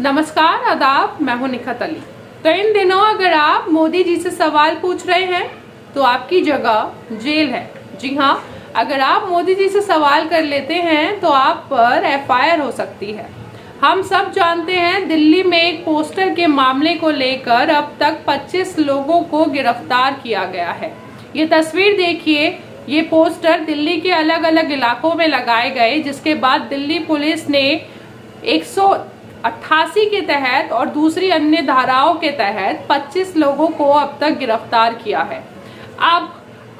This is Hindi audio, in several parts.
नमस्कार, आदाब। मैं हूं निखत अली। तो इन दिनों अगर आप मोदी जी से सवाल पूछ रहे हैं तो आपकी जगह जेल है। जी हाँ, अगर आप मोदी जी से सवाल कर लेते हैं तो आप पर एफआईआर हो सकती है। हम सब जानते हैं दिल्ली में एक पोस्टर के मामले को लेकर अब तक 25 लोगों को गिरफ्तार किया गया है। ये तस्वीर देखिए, ये पोस्टर दिल्ली के अलग अलग इलाकों में लगाए गए, जिसके बाद दिल्ली पुलिस ने 188 के तहत और दूसरी अन्य धाराओं के तहत 25 लोगों को अब तक गिरफ्तार किया है। अब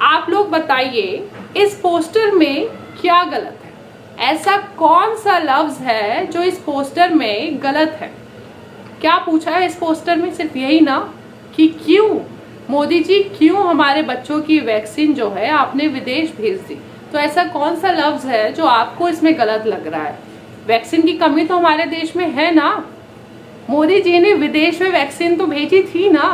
आप लोग बताइए, इस पोस्टर में क्या गलत है? ऐसा कौन सा लफ्ज है जो इस पोस्टर में गलत है? क्या पूछा है इस पोस्टर में? सिर्फ यही ना कि क्यों मोदी जी, क्यों हमारे बच्चों की वैक्सीन जो है आपने विदेश भेज दी। तो ऐसा कौन सा लफ्ज है जो आपको इसमें गलत लग रहा है? वैक्सीन की कमी तो हमारे देश में है ना। मोदी जी ने विदेश में वैक्सीन तो भेजी थी ना।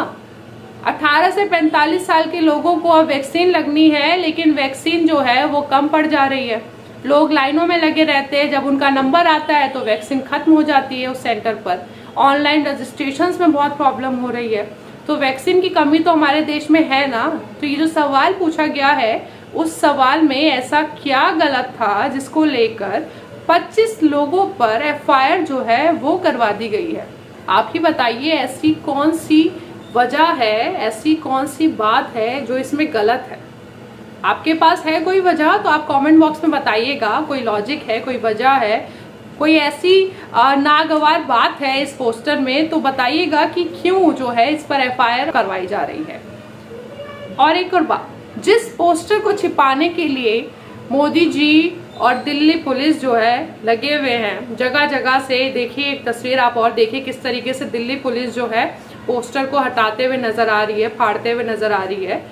18 से 45 साल के लोगों को अब वैक्सीन लगनी है, लेकिन वैक्सीन जो है वो कम पड़ जा रही है। लोग लाइनों में लगे रहते हैं, जब उनका नंबर आता है तो वैक्सीन खत्म हो जाती है उस सेंटर पर। ऑनलाइन रजिस्ट्रेशन में बहुत प्रॉब्लम हो रही है। तो वैक्सीन की कमी तो हमारे देश में है ना। तो ये जो सवाल पूछा गया है, उस सवाल में ऐसा क्या गलत था जिसको लेकर 25 लोगों पर एफआईआर जो है वो करवा दी गई है? आप ही बताइए, ऐसी कौन सी वजह है, ऐसी कौन सी बात है जो इसमें गलत है? आपके पास है कोई वजह तो आप कमेंट बॉक्स में बताइएगा। कोई लॉजिक है, कोई वजह है, कोई ऐसी नागवार बात है इस पोस्टर में तो बताइएगा कि क्यों जो है इस पर एफआईआर करवाई जा रही है। और एक और बात, जिस पोस्टर को छिपाने के लिए मोदी जी और दिल्ली पुलिस जो है लगे हुए हैं जगह जगह से, देखिए एक तस्वीर आप और देखिए किस तरीके से दिल्ली पुलिस जो है पोस्टर को हटाते हुए नजर आ रही है, फाड़ते हुए नजर आ रही है।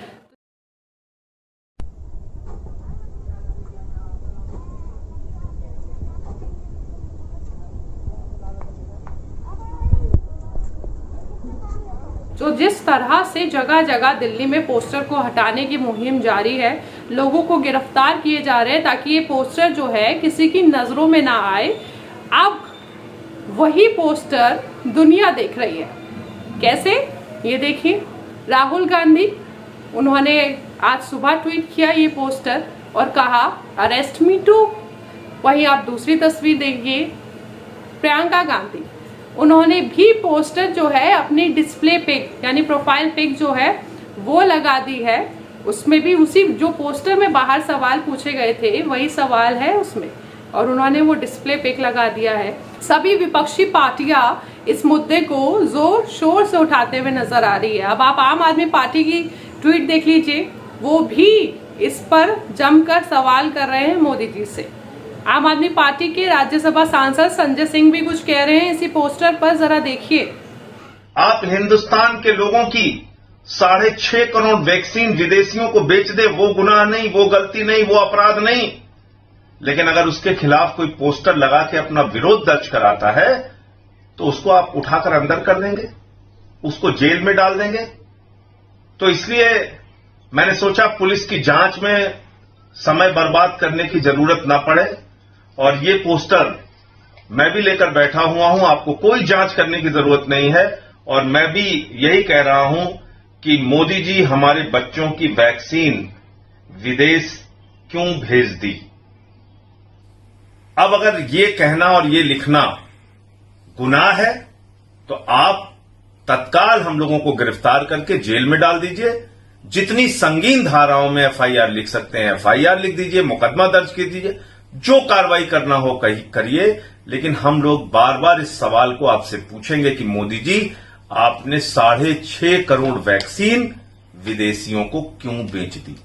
तो जिस तरह से जगह जगह दिल्ली में पोस्टर को हटाने की मुहिम जारी है, लोगों को गिरफ्तार किए जा रहे हैं ताकि ये पोस्टर जो है किसी की नजरों में ना आए। अब वही पोस्टर दुनिया देख रही है। कैसे? ये देखिए, राहुल गांधी, उन्होंने आज सुबह ट्वीट किया ये पोस्टर और कहा अरेस्ट मी टू। वहीं आप दूसरी तस्वीर देखिए, प्रियंका गांधी, उन्होंने भी पोस्टर जो है अपनी डिस्प्ले पिक यानी प्रोफाइल पिक जो है वो लगा दी है। उसमें भी उसी जो पोस्टर में बाहर सवाल पूछे गए थे वही सवाल है उसमें, और उन्होंने वो डिस्प्ले पिक लगा दिया है। सभी विपक्षी पार्टियां इस मुद्दे को जोर शोर से उठाते हुए नजर आ रही है। अब आप आम आदमी पार्टी की ट्वीट देख लीजिए, वो भी इस पर जमकर सवाल कर रहे हैं मोदी जी से। आम आदमी पार्टी के राज्यसभा सांसद संजय सिंह भी कुछ कह रहे हैं इसी पोस्टर पर, जरा देखिए। आप हिंदुस्तान के लोगों की 6.5 करोड़ वैक्सीन विदेशियों को बेच दे, वो गुनाह नहीं, वो गलती नहीं, वो अपराध नहीं। लेकिन अगर उसके खिलाफ कोई पोस्टर लगा के अपना विरोध दर्ज कराता है तो उसको आप उठाकर अंदर कर देंगे, उसको जेल में डाल देंगे। तो इसलिए मैंने सोचा पुलिस की जांच में समय बर्बाद करने की जरूरत ना पड़े, और ये पोस्टर मैं भी लेकर बैठा हुआ हूं। आपको कोई जांच करने की जरूरत नहीं है, और मैं भी यही कह रहा हूं कि मोदी जी हमारे बच्चों की वैक्सीन विदेश क्यों भेज दी। अब अगर ये कहना और ये लिखना गुनाह है तो आप तत्काल हम लोगों को गिरफ्तार करके जेल में डाल दीजिए। जितनी संगीन धाराओं में एफआईआर लिख सकते हैं एफआईआर लिख दीजिए, मुकदमा दर्ज कर दीजिए, जो कार्रवाई करना हो करिए। लेकिन हम लोग बार बार इस सवाल को आपसे पूछेंगे कि मोदी जी, आपने 6.5 करोड़ वैक्सीन विदेशियों को क्यों बेच दी?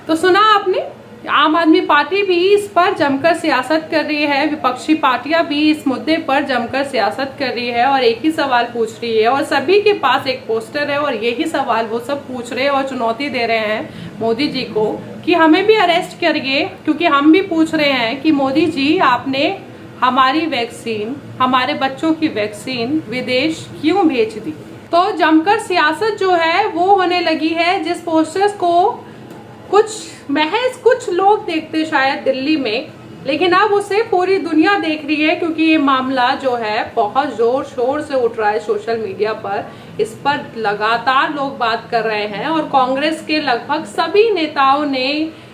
तो सुना आपने, आम आदमी पार्टी भी इस पर जमकर सियासत कर रही है, विपक्षी पार्टियां भी इस मुद्दे पर जमकर सियासत कर रही है और एक ही सवाल पूछ रही है, और सभी के पास एक पोस्टर है और यही सवाल वो सब पूछ रहे हैं और चुनौती दे रहे हैं मोदी जी को कि हमें भी अरेस्ट करिए, क्योंकि हम भी पूछ रहे हैं कि मोदी जी, आपने हमारी वैक्सीन, हमारे बच्चों की वैक्सीन विदेश क्यों भेज दी। तो जमकर सियासत जो है वो होने लगी है, जिस पोस्टर्स को महज कुछ लोग देखते शायद दिल्ली में, लेकिन अब उसे पूरी दुनिया देख रही है, क्योंकि ये मामला जो है बहुत जोर शोर से उठ रहा है सोशल मीडिया पर। इस पर लगातार लोग बात कर रहे हैं और कांग्रेस के लगभग सभी नेताओं ने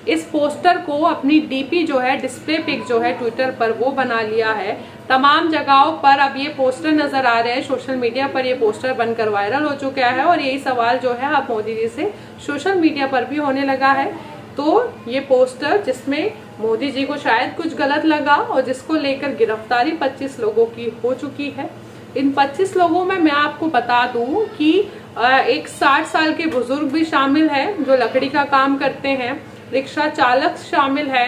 इस पोस्टर को अपनी डीपी जो है, डिस्प्ले पिक जो है ट्विटर पर, वो बना लिया है। तमाम जगहों पर अब ये पोस्टर नजर आ रहे हैं, सोशल मीडिया पर ये पोस्टर बनकर वायरल हो चुका है और यही सवाल जो है अब मोदी जी से सोशल मीडिया पर भी होने लगा है। तो ये पोस्टर जिसमें मोदी जी को शायद कुछ गलत लगा और जिसको लेकर गिरफ्तारी 25 लोगों की हो चुकी है। इन 25 लोगों में मैं आपको बता दूं कि एक 60 साल के बुजुर्ग भी शामिल है जो लकड़ी का काम करते हैं, रिक्शा चालक शामिल है,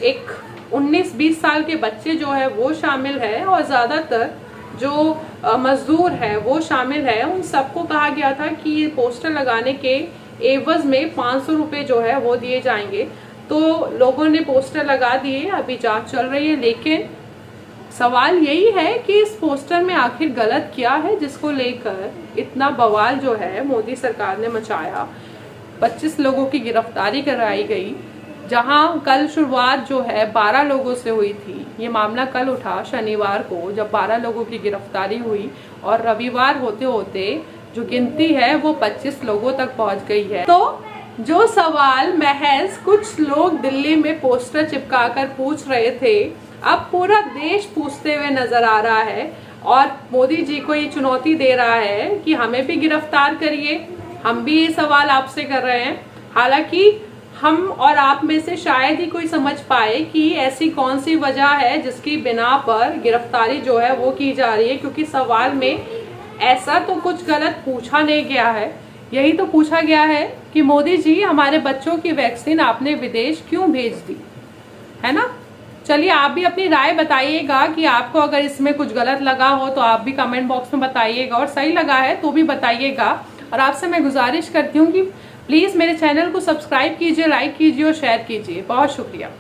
एक 19-20 साल के बच्चे जो है वो शामिल है और ज्यादातर जो मजदूर है वो शामिल है। उन सबको कहा गया था कि ये पोस्टर लगाने के एवज में 500 रुपए जो है वो दिए जाएंगे। तो लोगों ने पोस्टर लगा दिए, अभी जांच चल रही है। लेकिन सवाल यही है कि इस पोस्टर में आखिर गलत क्या है जिसको लेकर इतना बवाल जो है मोदी सरकार ने मचाया। 25 लोगों की गिरफ्तारी कराई गई, जहां कल शुरुआत जो है 12 लोगों से हुई थी। ये मामला कल उठा शनिवार को, जब 12 लोगों की गिरफ्तारी हुई और रविवार होते होते जो गिनती है वो 25 लोगों तक पहुंच गई है। तो जो सवाल महज कुछ लोग दिल्ली में पोस्टर चिपकाकर पूछ रहे थे, अब पूरा देश पूछते हुए नजर आ रहा है और मोदी जी को ये चुनौती दे रहा है कि हमें भी गिरफ्तार करिए। हम भी ये सवाल आपसे कर रहे हैं। हालांकि हम और आप में से शायद ही कोई समझ पाए कि ऐसी कौन सी वजह है जिसकी बिना पर गिरफ्तारी जो है वो की जा रही है, क्योंकि सवाल में ऐसा तो कुछ गलत पूछा नहीं गया है। यही तो पूछा गया है कि मोदी जी हमारे बच्चों की वैक्सीन आपने विदेश क्यों भेज दी, है ना। चलिए आप भी अपनी राय बताइएगा कि आपको अगर इसमें कुछ गलत लगा हो तो आप भी कमेंट बॉक्स में बताइएगा, और सही लगा है तो भी बताइएगा। और आपसे मैं गुजारिश करती हूँ कि प्लीज मेरे चैनल को सब्सक्राइब कीजिए, लाइक कीजिए और शेयर कीजिए। बहुत शुक्रिया।